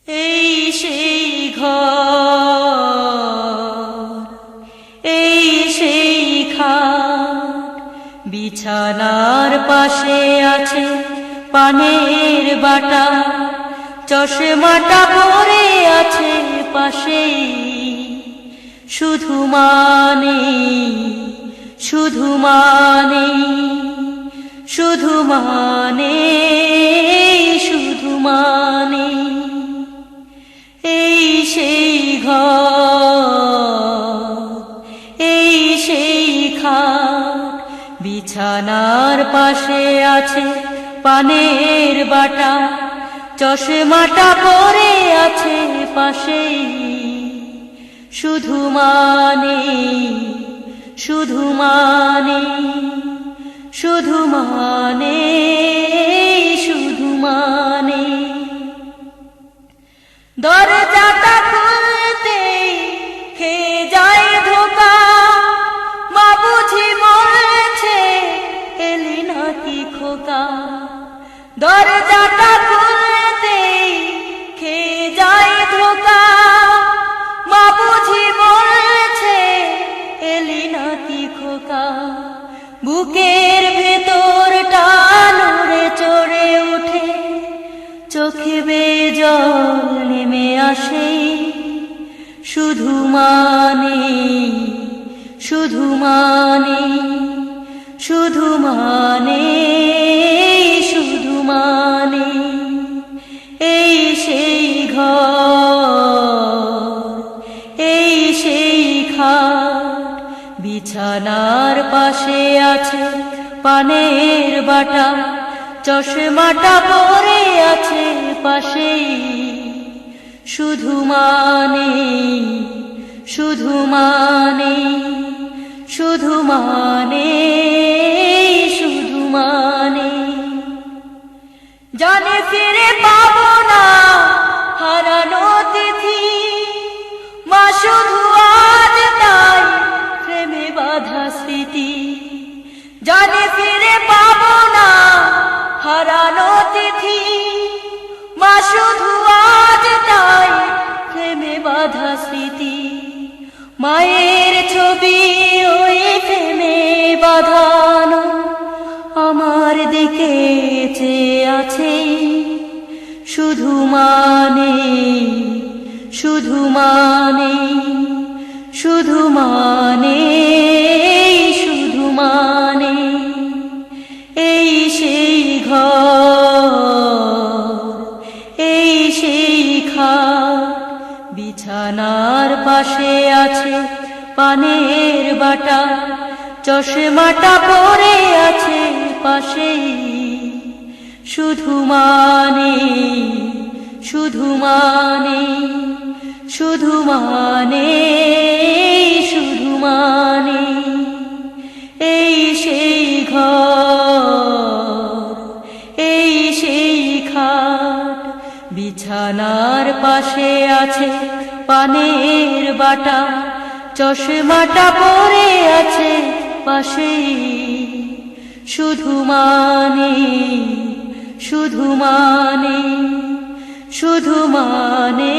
এই সেই ঘর, এই সেই খাট, বিছানার পাশে আছে পানের বাটা, চশমাটা পরে আছে পাশেই। শুধু মানে, শুধু মানে, শুধু মানে, শুধু মানে, এই সেই ঘর, এই সেই খাট, বিছানার পাশে আছে পানের বাটা, চশমাটা পরে আছে পাশেই। শুধু মানে, শুধু মানে, শুধু মানে, শুধু মানে, দরজাটা খুলতেই খেয়ে যায় ধোকা, মা বুঝি মরেছে এলি নাকি খোকা। দরজাটা খুলতেই খেয়ে যায় ধোকা, মা বুঝি মরেছে এলি নাকি খোকা। বুকের ভেতরটা নড়ে চড়ে উঠে, চোখে বেয়ে জল নেমে আসে। শুধু মানে, শুধু মানে, শুধু মানে, শুধু মানে, এই সেই ঘর, এই সেই খাট, বিছানার পাশে আছে পানের বাটা, চশমাটা পরে আছে পাশেই। শুধু মানে, শুধু মানে, শুধু মানে, শুধু মানে, জানে ফিরে পাবো না হারানো তিথি, মা শুধু আজ তাই প্রেমে বাঁধা স্মৃতি। জানে ফিরে পাবো না হারানো তিথি, মা শুধু আজ তাই প্রেমে বাঁধা স্মৃতি। মায়ের ছবি ওই প্রেমে বাঁধানো আমার দিকে চেয়ে আছে। শুধু মানে, শুধু মানে, শুধু মানে, শুধু মানে, এই সেই ঘর, এই সেই খাট, বিছানার পাশে আছে পানের বাটা, চশমাটা পরে আছে পাশেই। শুধু মানে, শুধু মানে, শুধু মানে, শুধু মানে, এই সেই ঘর, এই সেই খাট, বিছানার পাশে আছে পানের বাটা, চশমাটা পরে আছে পাশেই। শুধু মানে, শুধু মানে, শুধু মানে।